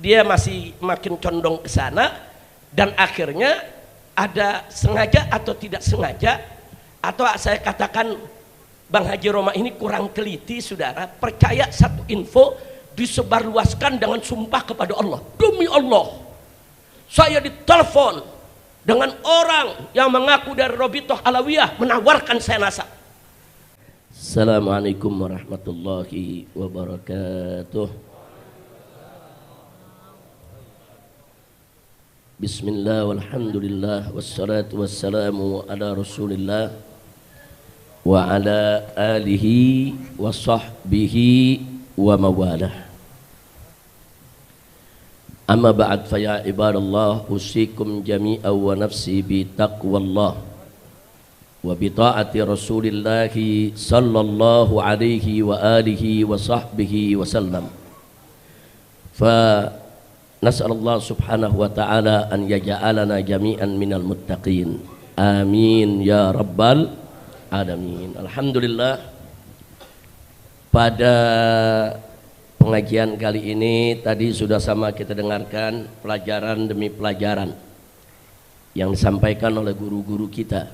dia masih makin condong ke sana, dan akhirnya ada sengaja atau tidak sengaja, atau saya katakan Bang Haji Roma ini kurang teliti, saudara, percaya satu info disebarluaskan dengan sumpah kepada Allah. Demi Allah, saya ditelepon dengan orang yang mengaku dari Robitoh Alawiyah menawarkan saya nasab. Assalamualaikum warahmatullahi wabarakatuh. Bismillah walhamdulillah wassalatu wassalamu ala rasulillah wa ala alihi wa sahbihi wa mawalah. Amma ba'd, fa ya ibadallah, usikum jami'an wa nafsi bi taqwallah wa bi ta'ati rasulillahi sallallahu alaihi wa alihi wa sahbihi wa sallam. Fa nas'alullah subhanahu wa ta'ala an yaja'alana jami'an minal muttaqin. Amin ya rabbal alamin. Alhamdulillah, pada pengajian kali ini tadi sudah sama kita dengarkan pelajaran demi pelajaran yang disampaikan oleh guru-guru kita,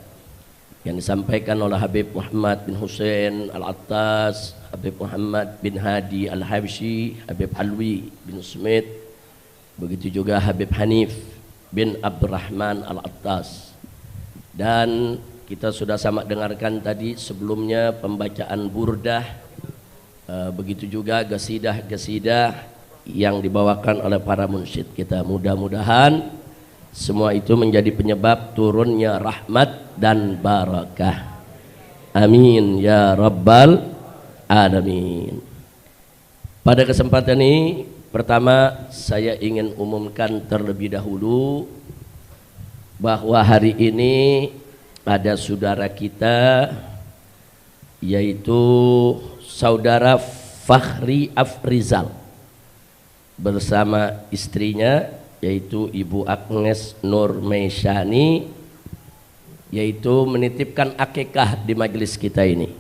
yang disampaikan oleh Habib Muhammad bin Hussein Al-Attas, Habib Muhammad bin Hadi Al-Habsyi, Habib Alwi bin Smith, begitu juga Habib Hanif bin Abdurrahman Al-Attas. Dan kita sudah sama dengarkan tadi sebelumnya pembacaan burdah, begitu juga gasidah-gasidah yang dibawakan oleh para munsyid kita. Mudah-mudahan semua itu menjadi penyebab turunnya rahmat dan barakah. Amin ya rabbal alamin. Pada kesempatan ini, pertama saya ingin umumkan terlebih dahulu bahwa hari ini ada saudara kita, yaitu saudara Fakhri Afrizal bersama istrinya, yaitu Ibu Agnes Nur Meishani, yaitu menitipkan akikah di majelis kita ini.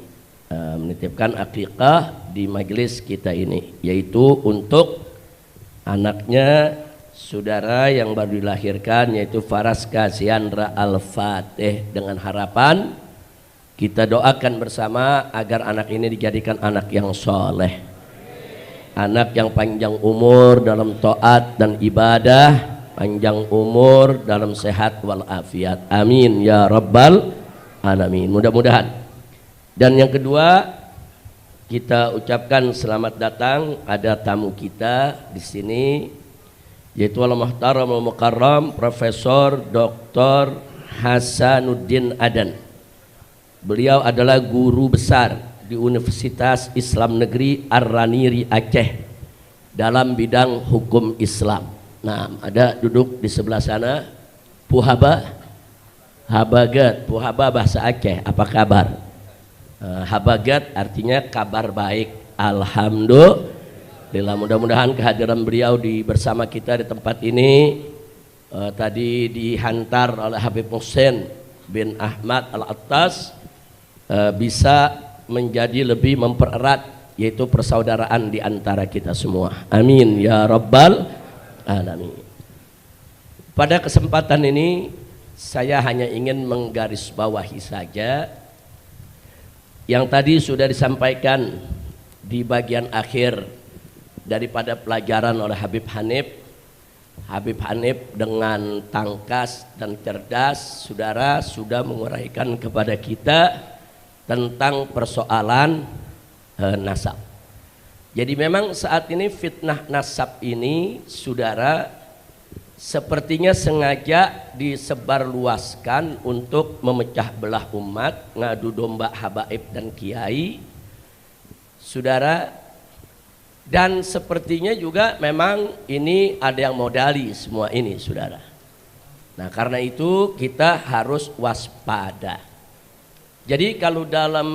Menitipkan akikah di majelis kita ini, yaitu untuk anaknya saudara yang baru dilahirkan, yaitu Faras Kasiandra Al-Fatih, dengan harapan kita doakan bersama agar anak ini dijadikan anak yang soleh, anak yang panjang umur dalam taat dan ibadah, panjang umur dalam sehat walafiat. Amin ya rabbal alamin. Mudah-mudahan. Dan yang kedua, kita ucapkan selamat datang, ada tamu kita di sini, yaitu Al-Muhtaram Al-Mukarram Profesor Dr. Hasanuddin Adan. Beliau adalah guru besar di Universitas Islam Negeri Ar-Raniri Aceh dalam bidang hukum Islam. Nah, ada duduk di sebelah sana Puhaba Habagat, Puhaba bahasa Aceh, apa kabar? Habagat artinya kabar baik. Alhamdulillah, mudah-mudahan kehadiran beliau bersama kita di tempat ini tadi dihantar oleh Habib Hussein bin Ahmad Al-Attas bisa menjadi lebih mempererat, yaitu persaudaraan di antara kita semua. Amin ya rabbal alamin. Pada kesempatan ini saya hanya ingin menggarisbawahi saja yang tadi sudah disampaikan di bagian akhir daripada pelajaran oleh Habib Hanif. Habib Hanif dengan tangkas dan cerdas, saudara, sudah menguraikan kepada kita tentang persoalan nasab. Jadi memang saat ini fitnah nasab ini, saudara, sepertinya sengaja disebarluaskan untuk memecah belah umat, ngadu domba habaib dan kiai, saudara. Dan sepertinya juga memang ini ada yang modali semua ini, saudara. Nah, karena itu kita harus waspada. Jadi kalau dalam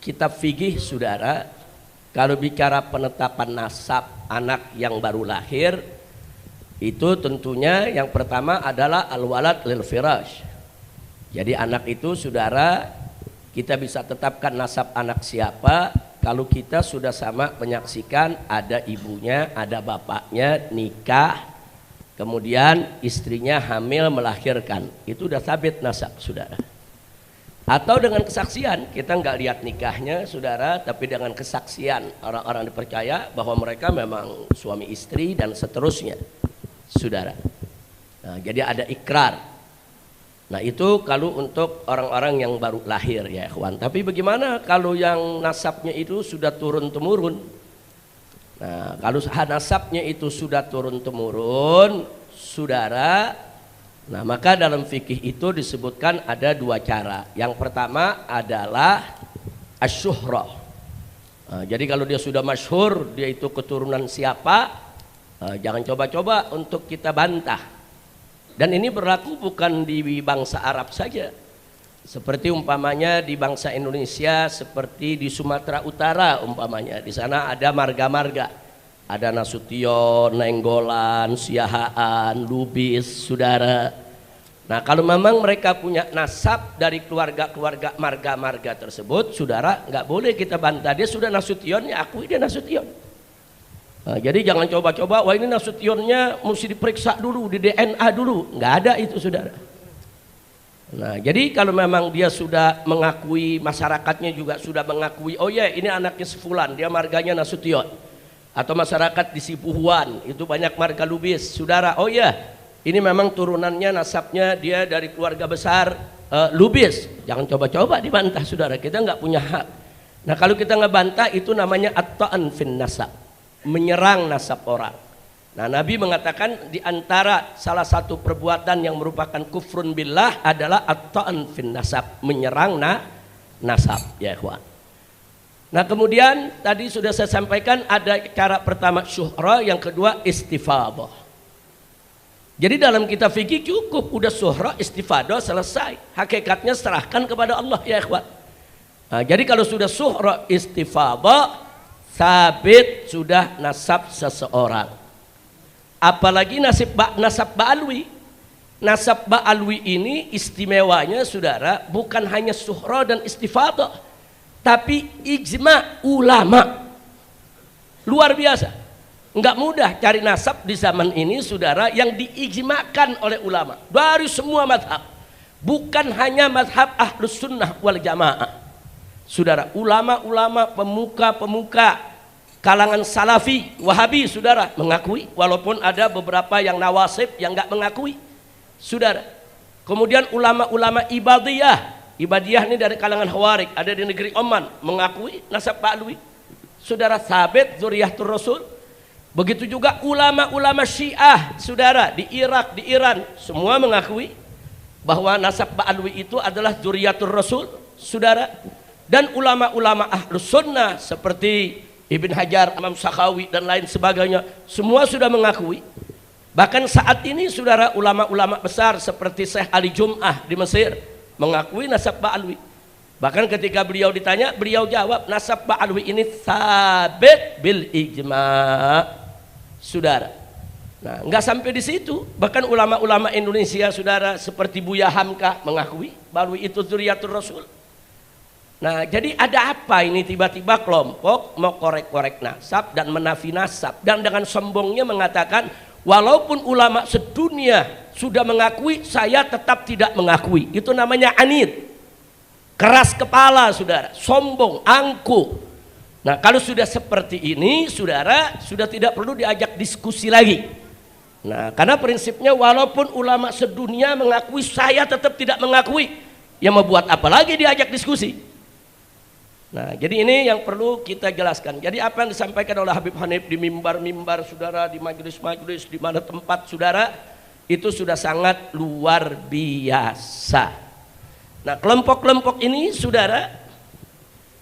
kitab fikih, saudara, kalau bicara penetapan nasab anak yang baru lahir, itu tentunya yang pertama adalah al-walad lil firash. Jadi anak itu, saudara, kita bisa tetapkan nasab anak siapa kalau kita sudah sama menyaksikan ada ibunya, ada bapaknya nikah, kemudian istrinya hamil melahirkan, itu udah sabit nasab, saudara. Atau dengan kesaksian, kita nggak lihat nikahnya, saudara, tapi dengan kesaksian orang-orang dipercaya bahwa mereka memang suami istri dan seterusnya, saudara. Nah, jadi ada ikrar. Nah, itu kalau untuk orang-orang yang baru lahir ya ikhwan. Tapi bagaimana kalau yang nasabnya itu sudah turun temurun? Nah, kalau nasabnya itu sudah turun temurun, saudara, nah maka dalam fikih itu disebutkan ada dua cara. Yang pertama adalah asyuhrah. Nah, jadi kalau dia sudah masyhur, dia itu keturunan siapa, jangan coba-coba untuk kita bantah. Dan ini berlaku bukan di bangsa Arab saja. Seperti umpamanya di bangsa Indonesia, seperti di Sumatera Utara umpamanya. Di sana ada marga-marga. Ada Nasution, Nenggolan, Siahaan, Lubis, saudara. Nah, kalau memang mereka punya nasab dari keluarga-keluarga marga-marga tersebut, saudara, nggak boleh kita bantah. Dia sudah Nasution, ya akui dia Nasution. Nah, jadi jangan coba-coba, wah ini Nasutionnya mesti diperiksa dulu, di DNA dulu. Nggak ada itu, saudara. Nah, jadi kalau memang dia sudah mengakui, masyarakatnya juga sudah mengakui, oh ya ini anaknya sefulan, dia marganya Nasution. Atau masyarakat di Sipuhuan, itu banyak marga Lubis, saudara, oh ya ini memang turunannya, nasabnya dia dari keluarga besar Lubis. Jangan coba-coba dibantah, saudara, kita nggak punya hak. Nah, kalau kita ngebantah itu namanya at-ta'an fin nasab, menyerang nasab orang. Nah, Nabi mengatakan di antara salah satu perbuatan yang merupakan kufrun billah adalah at-ta'an fin nasab, menyerang nasab ya ikhwan. Nah, kemudian tadi sudah saya sampaikan ada cara pertama syuhra, yang kedua istifadah. Jadi dalam kitab fikih cukup udah syuhra istifadah selesai. Hakikatnya serahkan kepada Allah ya ikhwan. Nah, jadi kalau sudah syuhra istifadah, sabit sudah nasab seseorang. Apalagi nasab ba'alwi. Nasab ba'alwi ini istimewanya, saudara, bukan hanya syuhra dan istifadah, tapi ijma ulama. Luar biasa. Enggak mudah cari nasab di zaman ini, saudara, yang diijmakan oleh ulama dari semua mazhab. Bukan hanya mazhab Ahlus Sunnah wal Jamaah. Saudara, ulama-ulama, pemuka-pemuka kalangan Salafi, Wahabi, saudara, mengakui, walaupun ada beberapa yang nawasib yang enggak mengakui, saudara. Kemudian ulama-ulama Ibadiyah ini dari kalangan Khawarij, ada di negeri Oman, mengakui nasab ba'alwi, saudara, sabit dzurriyyatur Rasul. Begitu juga ulama-ulama Syiah, saudara, di Irak, di Iran, semua mengakui bahwa nasab ba'alwi itu adalah dzurriyyatur Rasul, saudara. Dan ulama-ulama Ahlus Sunnah seperti Ibn Hajar, Imam Sakhawi dan lain sebagainya, semua sudah mengakui. Bahkan saat ini, saudara, ulama-ulama besar seperti Syekh Ali Jum'ah di Mesir mengakui nasab ba'alwi. Bahkan ketika beliau ditanya, beliau jawab nasab ba'alwi ini sabit bil ijma', saudara. Nah, nggak sampai di situ, bahkan ulama-ulama Indonesia, saudara, seperti Buya Hamka mengakui ba'alwi itu dzurriyyatur Rasul. Nah, jadi ada apa ini tiba-tiba kelompok mau korek-korek nasab dan menafi nasab, dan dengan sombongnya mengatakan walaupun ulama sedunia sudah mengakui, saya tetap tidak mengakui. Itu namanya anid, keras kepala, saudara, sombong, angkuh. Nah, kalau sudah seperti ini, saudara, sudah tidak perlu diajak diskusi lagi. Nah, karena prinsipnya walaupun ulama sedunia mengakui, saya tetap tidak mengakui. Ya mau buat apa lagi diajak diskusi? Nah, jadi ini yang perlu kita jelaskan. Jadi apa yang disampaikan oleh Habib Hanif di mimbar-mimbar, saudara, di majelis-majelis, di mana tempat, saudara, itu sudah sangat luar biasa. Nah, kelompok-kelompok ini, saudara,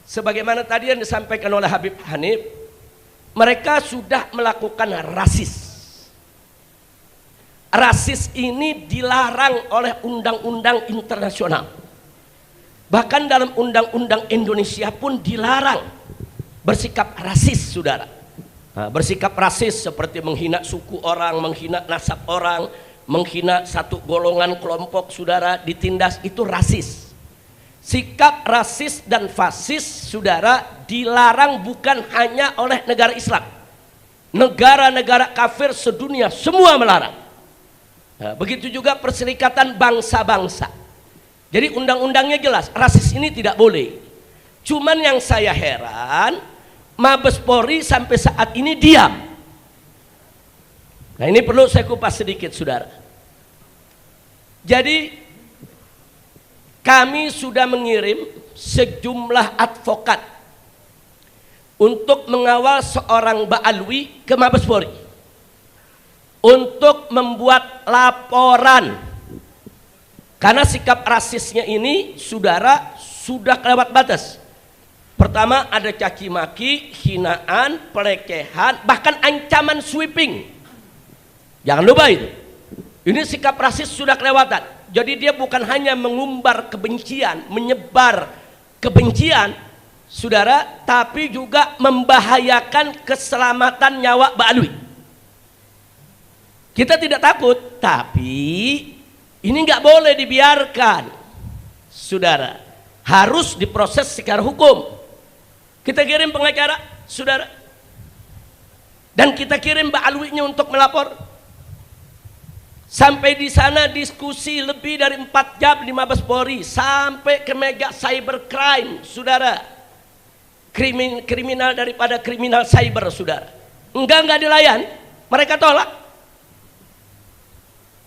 sebagaimana tadi yang disampaikan oleh Habib Hanif, mereka sudah melakukan rasis. Rasis ini dilarang oleh undang-undang internasional. Bahkan dalam undang-undang Indonesia pun dilarang bersikap rasis, saudara. Nah, bersikap rasis seperti menghina suku orang, menghina nasab orang, menghina satu golongan kelompok, saudara, ditindas, itu rasis. Sikap rasis dan fasis, saudara, dilarang bukan hanya oleh negara Islam. Negara-negara kafir sedunia semua melarang. Nah, begitu juga Perserikatan Bangsa-Bangsa. Jadi undang-undangnya jelas, rasis ini tidak boleh. Cuman yang saya heran, Mabes Polri sampai saat ini diam. Nah, ini perlu saya kupas sedikit, saudara. Jadi kami sudah mengirim sejumlah advokat untuk mengawal seorang Ba'alwi ke Mabes Polri untuk membuat laporan karena sikap rasisnya ini, saudara, sudah kelewat batas. Pertama ada caci maki, hinaan, pelecehan, bahkan ancaman sweeping. Jangan lupa itu. Ini sikap rasis sudah kelewatan. Jadi dia bukan hanya mengumbar kebencian, menyebar kebencian, saudara, tapi juga membahayakan keselamatan nyawa Ba'alwi. Kita tidak takut, tapi ini nggak boleh dibiarkan, saudara. Harus diproses secara hukum. Kita kirim pengacara, saudara, dan kita kirim Ba'alwinya untuk melapor. Sampai di sana diskusi lebih dari 4 jam di Mabes Polri, sampai ke mega cybercrime, saudara. Kriminal daripada kriminal cyber, saudara. Enggak dilayan, mereka tolak.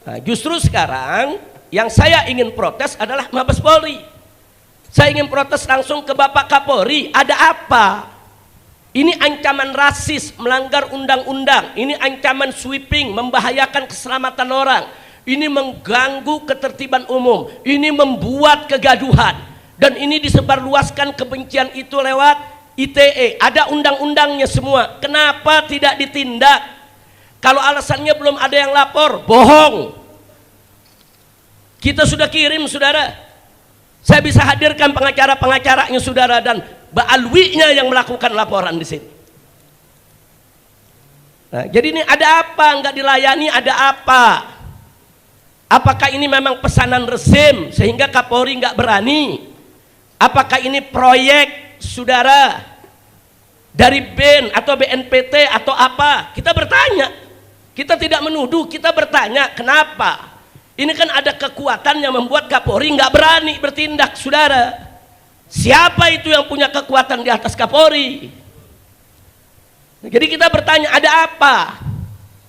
Nah, justru sekarang yang saya ingin protes adalah Mabes Polri. Saya ingin protes langsung ke Bapak Kapolri. Ada apa? Ini ancaman rasis, melanggar undang-undang. Ini ancaman sweeping, membahayakan keselamatan orang. Ini mengganggu ketertiban umum. Ini membuat kegaduhan. Dan ini disebarluaskan kebencian itu lewat ITE. Ada undang-undangnya semua. Kenapa tidak ditindak? Kalau alasannya belum ada yang lapor, bohong. Kita sudah kirim, saudara. Saya bisa hadirkan pengacara-pengacaranya, saudara, dan Ba'alwinya yang melakukan laporan di sini. Nah, jadi ini ada apa? Enggak dilayani, ada apa? Apakah ini memang pesanan rezim sehingga Kapolri enggak berani? Apakah ini proyek, saudara, dari BIN atau BNPT atau apa? Kita bertanya. Kita tidak menuduh, kita bertanya kenapa? Ini kan ada kekuatan yang membuat Kapolri enggak berani bertindak, saudara. Siapa itu yang punya kekuatan di atas Kapolri? Jadi kita bertanya, ada apa?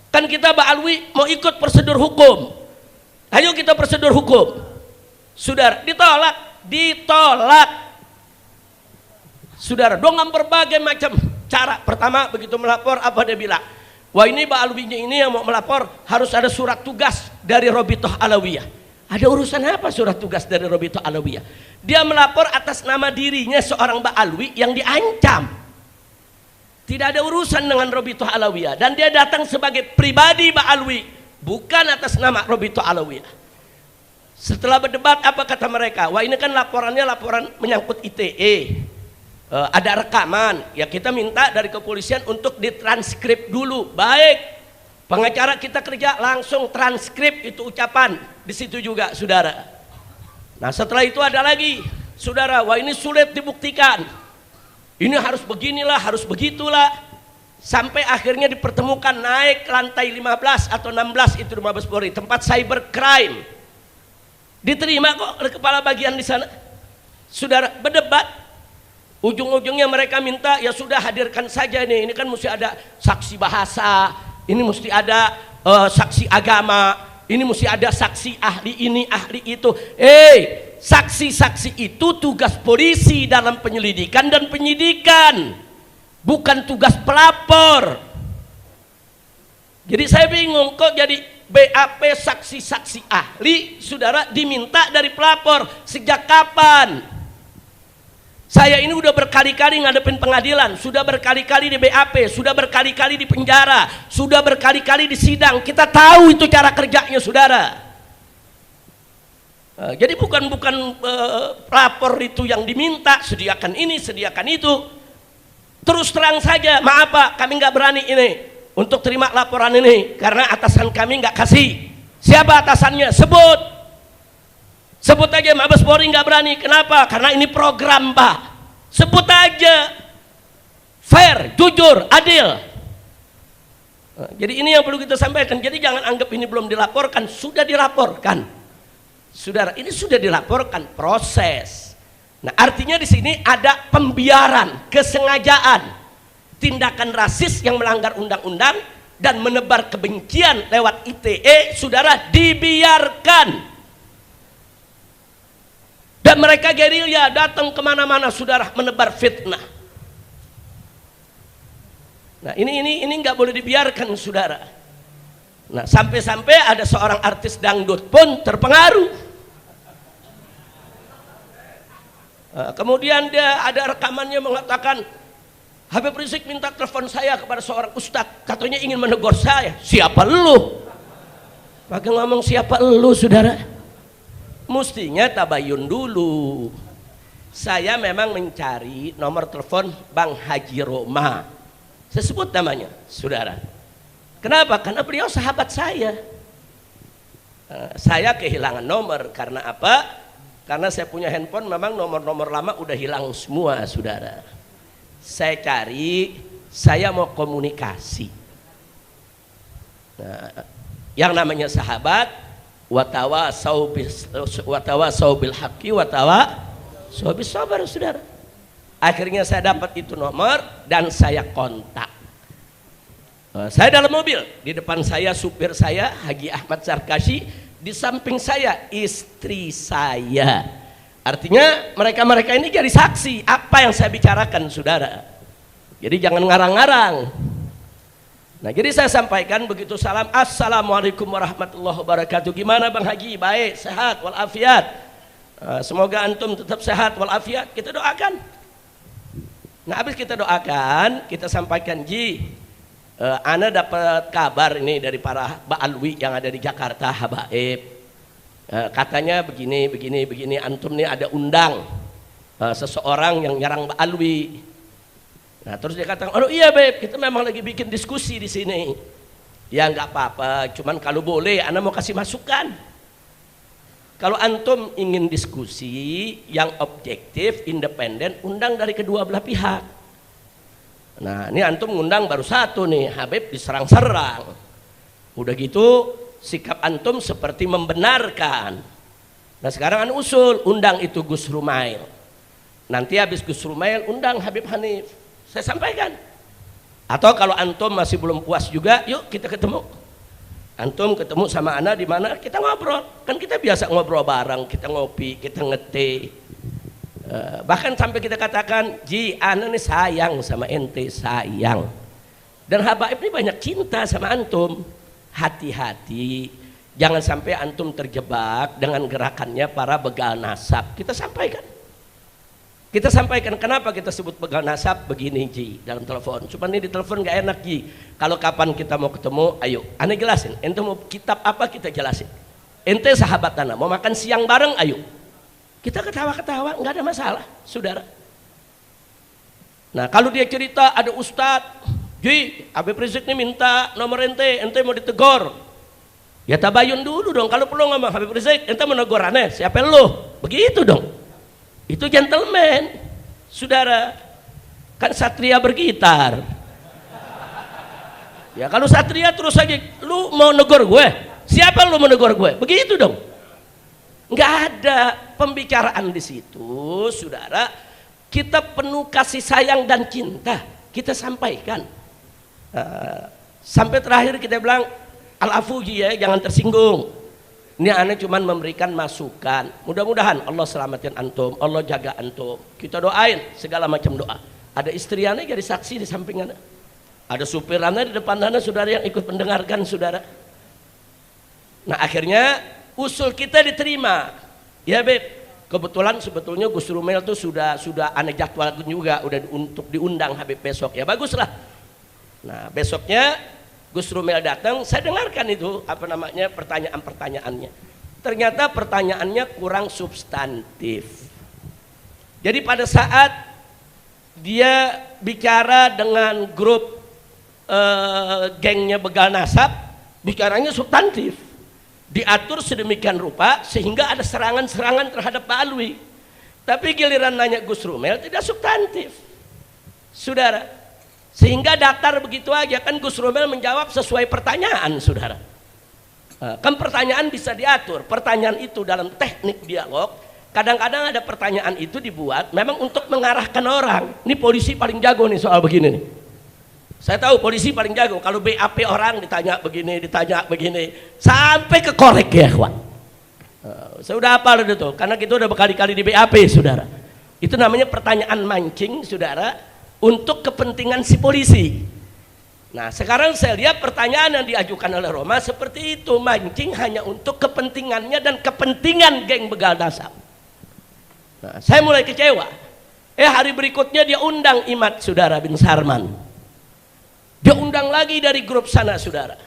Kan kita Ba'alwi mau ikut prosedur hukum. Ayo kita prosedur hukum. Saudara, ditolak. Saudara, dengan berbagai macam cara. Pertama, begitu melapor, apa dia bilang? Wah, ini Ba'alwinya ini yang mau melapor harus ada surat tugas dari Robitoh Alawiyah. Ada urusan apa surat tugas dari Robitoh Alawiyah? Dia melapor atas nama dirinya seorang Ba'alwi yang diancam. Tidak ada urusan dengan Robitoh Alawiyah. Dan dia datang sebagai pribadi Ba'alwi, bukan atas nama Robitoh Alawiyah. Setelah berdebat, apa kata mereka? Wah, ini kan laporannya laporan menyangkut ITE. Ada rekaman. Ya, kita minta dari kepolisian untuk ditranskrip dulu. Baik. Pengacara kita kerja langsung transkrip itu ucapan di situ juga, saudara. Nah, setelah itu ada lagi, saudara, wah ini sulit dibuktikan. Ini harus beginilah, harus begitulah. Sampai akhirnya dipertemukan naik ke lantai 15 atau 16 itu di Mabes Polri, tempat cybercrime. Diterima kok oleh kepala bagian di sana. Saudara, berdebat. Ujung-ujungnya mereka minta, ya sudah hadirkan saja ini kan mesti ada saksi bahasa. Ini mesti ada saksi agama, ini mesti ada saksi ahli ini, ahli itu. Saksi-saksi itu tugas polisi dalam penyelidikan dan penyidikan, bukan tugas pelapor. Jadi saya bingung kok jadi BAP saksi-saksi ahli, saudara, diminta dari pelapor. Sejak kapan? Saya ini udah berkali-kali ngadepin pengadilan, sudah berkali-kali di BAP, sudah berkali-kali di penjara, sudah berkali-kali di sidang. Kita tahu itu cara kerjanya, saudara. Jadi bukan pelapor itu yang diminta, sediakan ini, sediakan itu. Terus terang saja, maaf Pak, kami nggak berani ini untuk terima laporan ini karena atasan kami nggak kasih. Siapa atasannya? Sebut. Sebut aja Mabes Polri nggak berani. Kenapa? Karena ini program, Pak. Sebut aja. Fair, jujur, adil. Nah, jadi ini yang perlu kita sampaikan. Jadi jangan anggap ini belum dilaporkan. Sudah dilaporkan. Saudara, ini sudah dilaporkan proses. Nah, artinya di sini ada pembiaran, kesengajaan, tindakan rasis yang melanggar undang-undang dan menebar kebencian lewat ITE, saudara, dibiarkan. Dan mereka gerilya datang kemana-mana, saudara, menebar fitnah. Nah, ini nggak boleh dibiarkan, saudara. Nah, sampai-sampai ada seorang artis dangdut pun terpengaruh. Kemudian dia ada rekamannya mengatakan, Habib Rizik minta telepon saya kepada seorang ustadz, katanya ingin menegur saya. Siapa lu? Pakai ngomong siapa lu, saudara? Mestinya tabayun dulu. Saya memang mencari nomor telepon Bang Haji Roma. Saya sebut namanya, saudara. Kenapa? Karena beliau sahabat saya. Saya kehilangan nomor karena apa? Karena saya punya handphone, memang nomor-nomor lama udah hilang semua, saudara. Saya cari, saya mau komunikasi. Nah, yang namanya sahabat, watawasau bil haqqi watawasau bis sabar, saudara. Akhirnya saya dapat itu nomor dan saya kontak. Saya dalam mobil, di depan saya supir saya Haji Ahmad Sarkashi, di samping saya istri saya. Artinya mereka-mereka ini jadi saksi apa yang saya bicarakan, saudara. Jadi jangan ngarang-ngarang. Nah, jadi saya sampaikan begitu salam, assalamualaikum warahmatullahi wabarakatuh. Gimana Bang Haji? Baik, sehat walafiat. Semoga antum tetap sehat walafiat. Kita doakan. Nah, habis kita doakan, kita sampaikan, Ji, ana dapat kabar ini dari para ba'alwi yang ada di Jakarta, habaib. Katanya begini, antum nih ada undang seseorang yang nyerang ba'alwi. Nah, terus dia katakan, oh iya Beb, kita memang lagi bikin diskusi di sini. Ya nggak apa-apa, cuman kalau boleh, ana mau kasih masukan. Kalau antum ingin diskusi yang objektif, independen, undang dari kedua belah pihak. Nah, ini antum ngundang baru satu nih, Habib diserang-serang. Udah gitu, sikap antum seperti membenarkan. Nah, sekarang anu usul, undang itu Gus Rumail. Nanti habis Gus Rumail, undang Habib Hanif. Saya sampaikan. Atau kalau antum masih belum puas juga, yuk kita ketemu. Antum ketemu sama ana di mana, kita ngobrol. Kan kita biasa ngobrol bareng, kita ngopi, kita ngete. Bahkan sampai kita katakan, Ji, ana nih sayang sama ente, sayang. Dan habaib ini banyak cinta sama antum. Hati-hati, jangan sampai antum terjebak dengan gerakannya para begal nasab. Kita sampaikan. Kita sampaikan kenapa kita sebut begal nasab begini, Ji, dalam telepon. Cuma ini di telepon gak enak, Ji. Kalau kapan kita mau ketemu, ayo, ane jelasin. Ente mau kitab apa, kita jelasin. Ente sahabat ana, mau makan siang bareng, ayo. Kita ketawa-ketawa, nggak ada masalah, saudara. Nah, kalau dia cerita ada ustadz, Ji, Habib Rizik ini minta nomor ente mau ditegur. Ya tabayun dulu dong. Kalau perlu ngomong Habib Rizik, ente mau negur aneh, siapa lu? Begitu dong. Itu gentleman, saudara. Kan satria bergitar. Ya kalau satria terus aja, lu mau negur gue? Siapa lu mau negur gue? Begitu dong. Nggak ada pembicaraan di situ, saudara. Kita penuh kasih sayang dan cinta. Kita sampaikan. Sampai terakhir kita bilang, al-afuji ya, jangan tersinggung. Ini aneh cuman memberikan masukan. Mudah-mudahan Allah selamatkan antum, Allah jaga antum. Kita doain segala macam doa. Ada istri aneh jadi saksi di samping aneh. Ada supir aneh di depan aneh, saudara, yang ikut mendengarkan, saudara. Nah, akhirnya usul kita diterima. Ya, Beb. Kebetulan sebetulnya Gus Rumail tuh sudah aneh jadwalkan juga, udah untuk diundang Habib besok. Ya baguslah. Nah, besoknya Gus Rumail datang, saya dengarkan itu pertanyaan-pertanyaannya. Ternyata pertanyaannya kurang substantif. Jadi pada saat dia bicara dengan grup gengnya begal nasab, bicaranya substantif. diatur sedemikian rupa sehingga ada serangan-serangan terhadap Pak Alwi. Tapi giliran nanya Gus Rumel tidak substantif, saudara. Sehingga datar begitu aja, kan Gus Rumel menjawab sesuai pertanyaan, saudara. Kan pertanyaan bisa diatur. Pertanyaan itu dalam teknik dialog, kadang-kadang ada pertanyaan itu dibuat memang untuk mengarahkan orang. Ini polisi paling jago nih soal begini nih. Saya tahu polisi paling jago. Kalau BAP orang ditanya begini, sampai ke korek ya, kawan. Saya udah hafal itu, karena kita udah berkali-kali di BAP, saudara. Itu namanya pertanyaan mancing, saudara, untuk kepentingan si polisi. Nah, sekarang saya lihat pertanyaan yang diajukan oleh Roma seperti itu, mancing hanya untuk kepentingannya dan kepentingan geng begal dasar. Nah, saya mulai kecewa. Hari berikutnya dia undang Imad, saudara, bin Sarman. Dia undang lagi dari grup sana, saudara.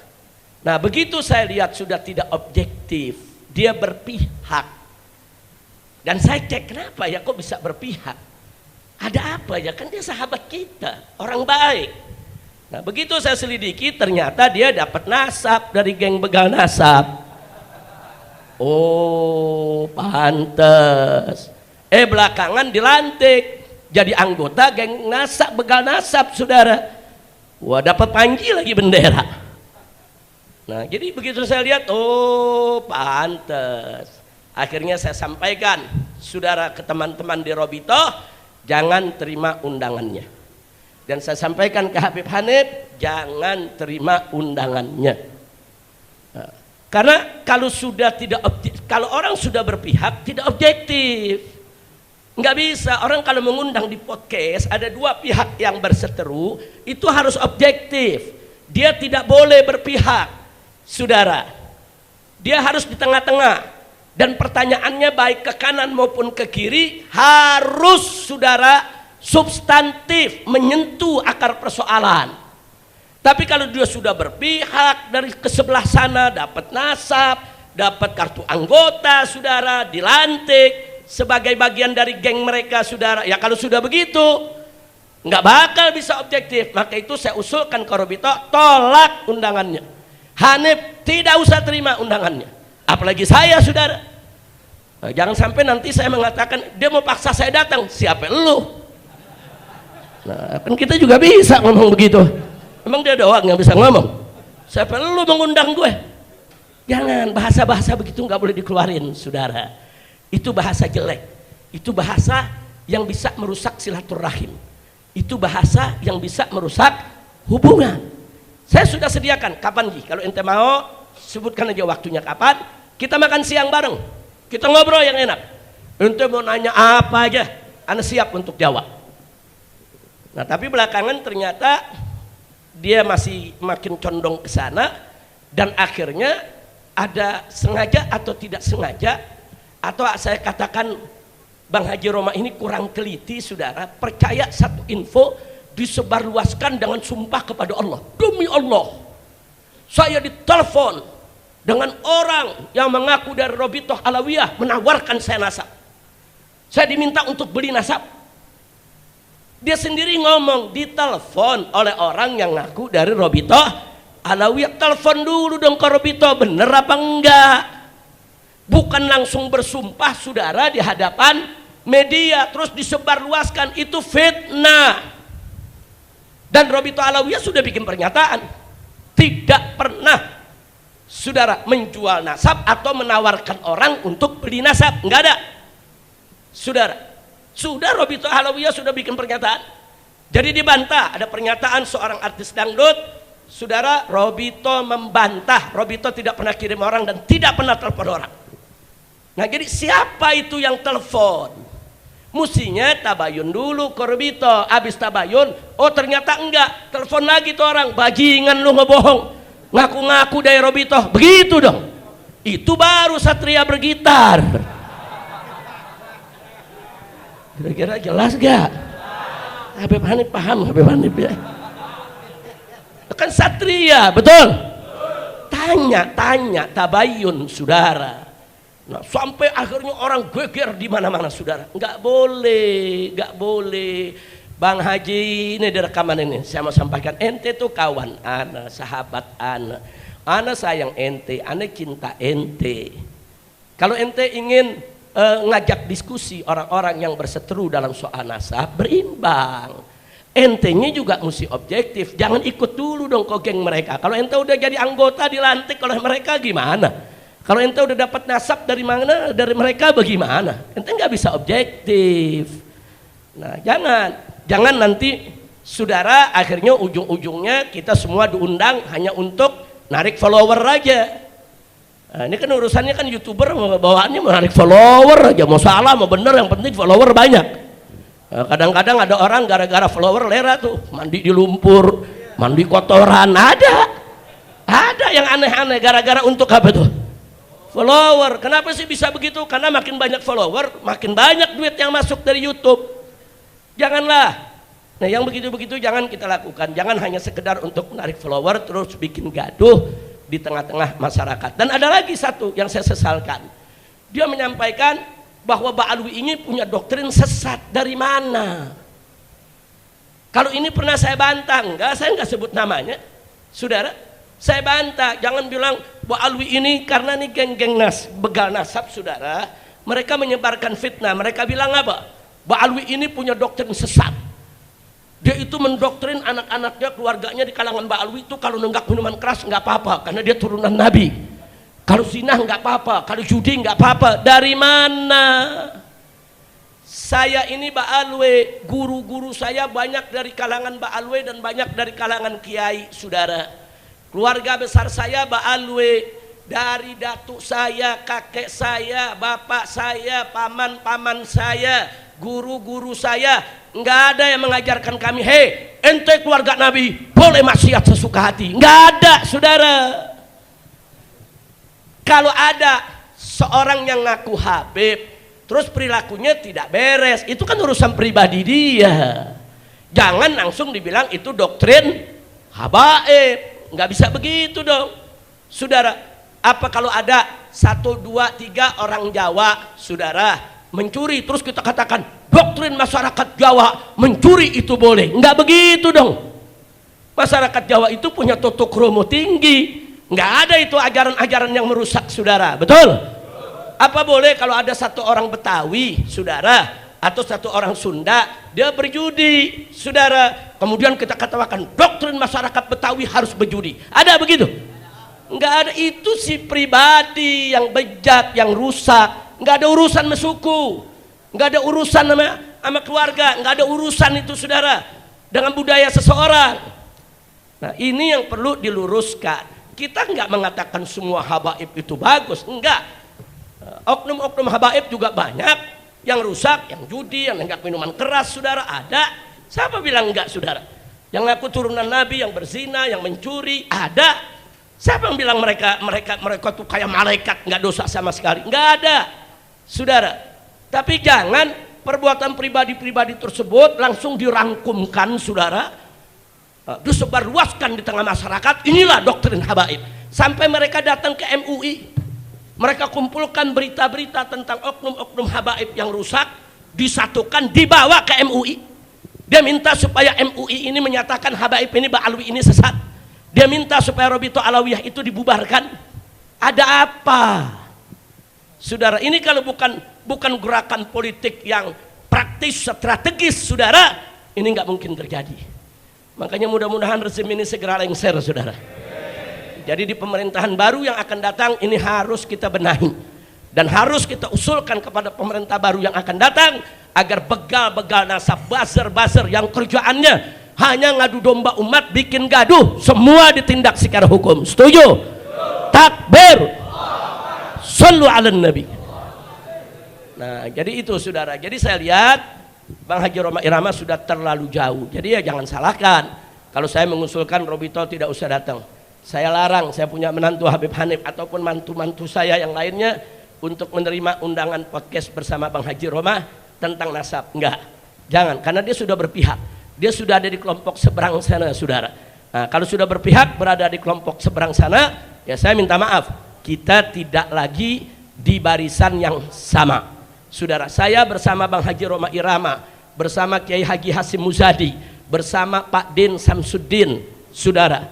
Nah, begitu saya lihat sudah tidak objektif, dia berpihak. Dan saya cek, kenapa ya kok bisa berpihak? Ada apa ya? Kan dia sahabat kita, orang baik. Nah, begitu saya selidiki, ternyata dia dapat nasab dari geng begal nasab. Oh, pantes. Belakangan dilantik jadi anggota geng nasab begal nasab, saudara. Wah, dapat panji lagi bendera. Nah, jadi begitu saya lihat, oh, pantes. Akhirnya saya sampaikan, saudara, ke teman-teman di Robito, jangan terima undangannya. Dan saya sampaikan ke Habib Hanif, jangan terima undangannya. Nah, karena kalau sudah tidak kalau orang sudah berpihak tidak objektif. Nggak bisa, orang kalau mengundang di podcast ada dua pihak yang berseteru, itu harus objektif. Dia tidak boleh berpihak, saudara. Dia harus di tengah-tengah. Dan pertanyaannya baik ke kanan maupun ke kiri harus, saudara, substantif, menyentuh akar persoalan. Tapi kalau dia sudah berpihak dari ke sebelah sana, dapat nasab, dapat kartu anggota, saudara, dilantik sebagai bagian dari geng mereka, saudara, ya kalau sudah begitu nggak bakal bisa objektif. Maka itu saya usulkan ke Robito, tolak undangannya. Hanif tidak usah terima undangannya, apalagi saya, saudara. Nah, jangan sampai nanti saya mengatakan dia mau paksa saya datang. Siapa lu? Nah, kan kita juga bisa ngomong begitu. Emang dia doang yang bisa ngomong? Siapa lu mengundang gue? Jangan, bahasa-bahasa begitu nggak boleh dikeluarin, saudara. Itu bahasa jelek. Itu bahasa yang bisa merusak silaturahim. Itu bahasa yang bisa merusak hubungan. Saya sudah sediakan, kapan Ji? Kalau ente mau, sebutkan aja waktunya kapan. Kita makan siang bareng. Kita ngobrol yang enak. Ente mau nanya apa aja, ana siap untuk jawab. Nah, tapi belakangan ternyata dia masih makin condong ke sana, dan akhirnya ada sengaja atau tidak sengaja, atau saya katakan Bang Haji Roma ini kurang teliti, saudara, percaya satu info disebarluaskan dengan sumpah kepada Allah. Demi Allah, saya ditelepon dengan orang yang mengaku dari Robitoh Alawiyah menawarkan saya nasab. Saya diminta untuk beli nasab. Dia sendiri ngomong, ditelepon oleh orang yang ngaku dari Robitoh Alawiyah. Telepon dulu dong ke Robitoh, bener apa enggak? Bukan langsung bersumpah, saudara, di hadapan media terus disebarluaskan. Itu fitnah. Dan Robitoh Alawiyah sudah bikin pernyataan, tidak pernah, saudara, menjual nasab atau menawarkan orang untuk beli nasab. Enggak ada, saudara. Sudah Robitoh Alawiyah sudah bikin pernyataan. Jadi dibantah. Ada pernyataan seorang artis dangdut, saudara, Robitoh membantah. Robitoh tidak pernah kirim orang dan tidak pernah telepon orang. Nah, jadi siapa itu yang telepon? Mestinya tabayun dulu ke Robitoh. Habis tabayun, oh ternyata enggak, telepon lagi tuh orang, bajingan lu ngebohong, ngaku-ngaku dari Robitoh. Begitu dong. Itu baru satria bergitar. Kira-kira jelas gak? Habib Hanif paham, Habib Hanif ya? Kan satria, betul? Tanya, tabayun, saudara. Nah, sampai akhirnya orang geger di mana-mana, saudara. Nggak boleh. Bang Haji, ini di rekaman ini saya mau sampaikan, ente tuh kawan ana, sahabat ana. Ana sayang ente, ana cinta ente. Kalau ente ingin ngajak diskusi orang-orang yang berseteru dalam soal nasab, berimbang. Entenya juga mesti objektif, jangan ikut dulu dong ke geng mereka. Kalau ente udah jadi anggota dilantik oleh mereka gimana? Kalau ente udah dapat nasab dari mana, dari mereka bagaimana? Ente nggak bisa objektif. Nah, jangan nanti saudara akhirnya ujung-ujungnya kita semua diundang hanya untuk narik follower aja. Nah, ini kan urusannya kan YouTuber bawaannya menarik follower aja, mau salah mau bener yang penting follower banyak. Nah, kadang-kadang ada orang gara-gara follower lera tuh mandi di lumpur, mandi kotoran, ada yang aneh-aneh gara-gara untuk apa tuh? Follower. Kenapa sih bisa begitu? Karena makin banyak follower makin banyak duit yang masuk dari YouTube. Janganlah. Nah, yang begitu-begitu jangan kita lakukan. Jangan hanya sekedar untuk menarik follower terus bikin gaduh di tengah-tengah masyarakat. Dan ada lagi satu yang saya sesalkan. Dia menyampaikan bahwa Ba'alwi ini punya doktrin sesat. Dari mana? Kalau ini pernah saya bantah, saya enggak sebut namanya. Saudara, saya bantah. Jangan bilang Ba'alwi ini karena ini geng-geng begal nasab, saudara. Mereka menyebarkan fitnah. Mereka bilang apa? Ba'alwi ini punya doktrin sesat. Dia itu mendoktrin anak-anaknya, keluarganya di kalangan Ba'alwi itu kalau nenggak minuman keras nggak apa-apa karena dia turunan Nabi. Kalau zina nggak apa-apa, kalau judi nggak apa-apa. Dari mana? Saya ini Ba'alwi, guru-guru saya banyak dari kalangan Ba'alwi dan banyak dari kalangan kiai, saudara. Keluarga besar saya Ba'alwi, dari datuk saya, kakek saya, bapak saya, paman-paman saya, guru-guru saya. Nggak ada yang mengajarkan kami, hei ente keluarga Nabi boleh maksiat sesuka hati. Nggak ada, saudara. Kalau ada seorang yang ngaku Habib terus perilakunya tidak beres, itu kan urusan pribadi dia. Jangan langsung dibilang itu doktrin habaib. Nggak bisa begitu dong, saudara. Apa kalau ada 1, 2, 3 orang Jawa, saudara, mencuri terus kita katakan doktrin masyarakat Jawa mencuri itu boleh? Enggak begitu dong. Masyarakat Jawa itu punya tutuk kromo tinggi. Enggak ada itu ajaran-ajaran yang merusak, saudara. Betul? Apa boleh kalau ada satu orang Betawi, saudara, atau satu orang Sunda, dia berjudi, saudara, kemudian kita katakan doktrin masyarakat Betawi harus berjudi? Ada begitu? Enggak ada. Itu si pribadi yang bejat, yang rusak. Nggak ada urusan sama suku, nggak ada urusan sama keluarga, nggak ada urusan itu, saudara, dengan budaya seseorang. Nah, ini yang perlu diluruskan. Kita nggak mengatakan semua habaib itu bagus, enggak. Oknum-oknum habaib juga banyak yang rusak, yang judi, yang nenggak minuman keras, saudara, ada. Siapa bilang enggak, saudara? Yang ngaku turunan Nabi, yang berzina, yang mencuri, ada. Siapa yang bilang mereka tuh kayak malaikat, nggak dosa sama sekali? Nggak ada, saudara. Tapi jangan perbuatan pribadi-pribadi tersebut langsung dirangkumkan, saudara, disebarluaskan di tengah masyarakat. Inilah doktrin habaib. Sampai mereka datang ke MUI, mereka kumpulkan berita-berita tentang oknum-oknum habaib yang rusak, disatukan, dibawa ke MUI. Dia minta supaya MUI ini menyatakan habaib ini, Ba'alwi ini sesat. Dia minta supaya Robito Alawiyah itu dibubarkan. Ada apa, saudara? Ini kalau bukan gerakan politik yang praktis, strategis, saudara, ini nggak mungkin terjadi. Makanya mudah-mudahan rezim ini segera lengser, saudara. Jadi di pemerintahan baru yang akan datang ini harus kita benahi dan harus kita usulkan kepada pemerintah baru yang akan datang agar begal-begal nasab, buzzer-buzzer yang kerjaannya hanya ngadu domba umat, bikin gaduh, semua ditindak secara hukum. Setuju? Takbir. Sallu ala Nabi. Nah, jadi itu, saudara. Jadi saya lihat Bang Haji Roma Irama sudah terlalu jauh. Jadi ya jangan salahkan kalau saya mengusulkan Robito tidak usah datang. Saya larang, saya punya menantu Habib Hanif ataupun mantu-mantu saya yang lainnya untuk menerima undangan podcast bersama Bang Haji Roma tentang nasab. Enggak. Jangan, karena dia sudah berpihak. Dia sudah ada di kelompok seberang sana, saudara. Nah, kalau sudah berpihak berada di kelompok seberang sana, ya saya minta maaf, kita tidak lagi di barisan yang sama, saudara. Saya bersama Bang Haji Roma Irama, bersama Kiai Haji Hasim Muzadi, bersama Pak Din Samsuddin, saudara,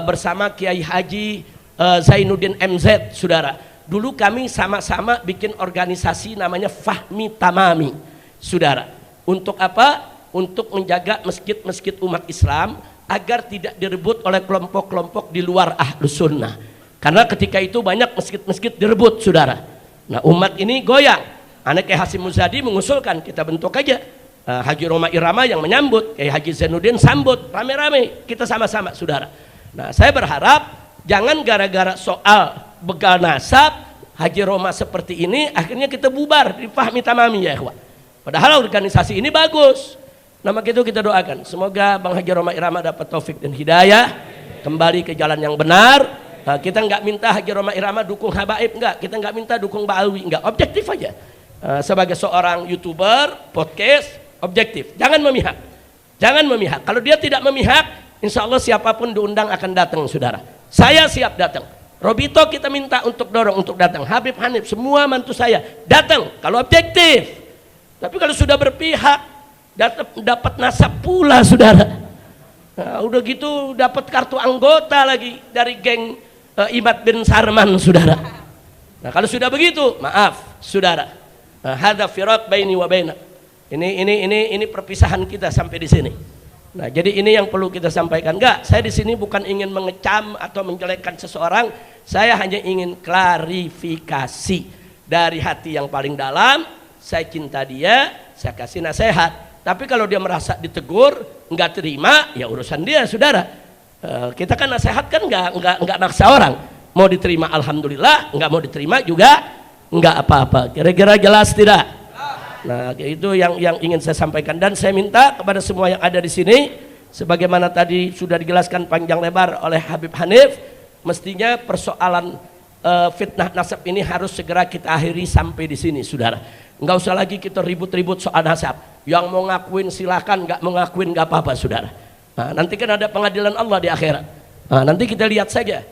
bersama Kiai Haji Zainuddin MZ, saudara. Dulu kami sama-sama bikin organisasi namanya Fahmi Tamami, saudara. Untuk apa? Untuk menjaga masjid-masjid umat Islam agar tidak direbut oleh kelompok-kelompok di luar Ahlus Sunnah. Karena ketika itu banyak masjid-masjid direbut, saudara. Nah, umat ini goyang. Anak Kiai Hasyim Muzadi mengusulkan kita bentuk aja Haji Roma Irama yang menyambut, Kiai Haji Zainuddin sambut, rame-rame kita sama-sama, saudara. Nah, saya berharap jangan gara-gara soal begal nasab Haji Roma seperti ini akhirnya kita bubar di Fahmi Tamami, ya ikhwan. Padahal organisasi ini bagus. Nama itu kita doakan semoga Bang Haji Roma Irama dapat taufik dan hidayah, kembali ke jalan yang benar. Kita nggak minta Haji Roma Irama dukung habaib, enggak. Kita nggak minta dukung Ba'alwi, enggak. Objektif aja. Sebagai seorang YouTuber, podcast, objektif. Jangan memihak. Jangan memihak. Kalau dia tidak memihak, insya Allah siapapun diundang akan datang, saudara. Saya siap datang. Robito kita minta untuk dorong untuk datang. Habib Hanif, semua mantu saya datang. Kalau objektif. Tapi kalau sudah berpihak, dapat nasab pula, saudara. Nah, udah gitu dapat kartu anggota lagi dari geng Imad bin Sarman, saudara. Nah, kalau sudah begitu, maaf, saudara. Hadza firaq baini wa bainak. Ini perpisahan kita sampai di sini. Nah, jadi ini yang perlu kita sampaikan. Enggak, saya di sini bukan ingin mengecam atau menjelekkan seseorang. Saya hanya ingin klarifikasi dari hati yang paling dalam. Saya cinta dia, saya kasih nasihat. Tapi kalau dia merasa ditegur, enggak terima, ya urusan dia, saudara. Kita kan nasihat kan enggak maksa orang. Mau diterima alhamdulillah, enggak mau diterima juga enggak apa-apa. Kira-kira jelas tidak? Nah, itu yang ingin saya sampaikan, dan saya minta kepada semua yang ada di sini, sebagaimana tadi sudah dijelaskan panjang lebar oleh Habib Hanif, mestinya persoalan fitnah nasab ini harus segera kita akhiri sampai di sini, saudara. Enggak usah lagi kita ribut-ribut soal nasab. Yang mau ngakuin silakan, enggak mau ngakuin enggak apa-apa, saudara. Nah, nanti kan ada pengadilan Allah di akhirat. Nah, nanti kita lihat saja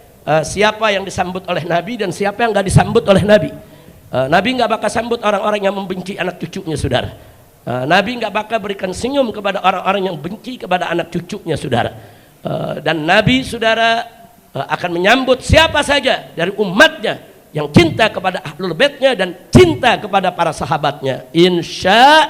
siapa yang disambut oleh Nabi dan siapa yang enggak disambut oleh Nabi. Nabi nggak bakal sambut orang-orang yang membenci anak cucunya, saudara. Nabi nggak bakal berikan senyum kepada orang-orang yang benci kepada anak cucunya, saudara. Dan Nabi, saudara, akan menyambut siapa saja dari umatnya yang cinta kepada ahlul baitnya dan cinta kepada para sahabatnya. Insya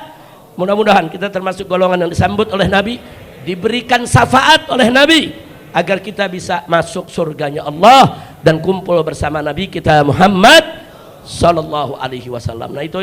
mudah-mudahan kita termasuk golongan yang disambut oleh Nabi, diberikan syafaat oleh Nabi agar kita bisa masuk surganya Allah dan kumpul bersama Nabi kita Muhammad sallallahu alaihi wasallam. Nah, itu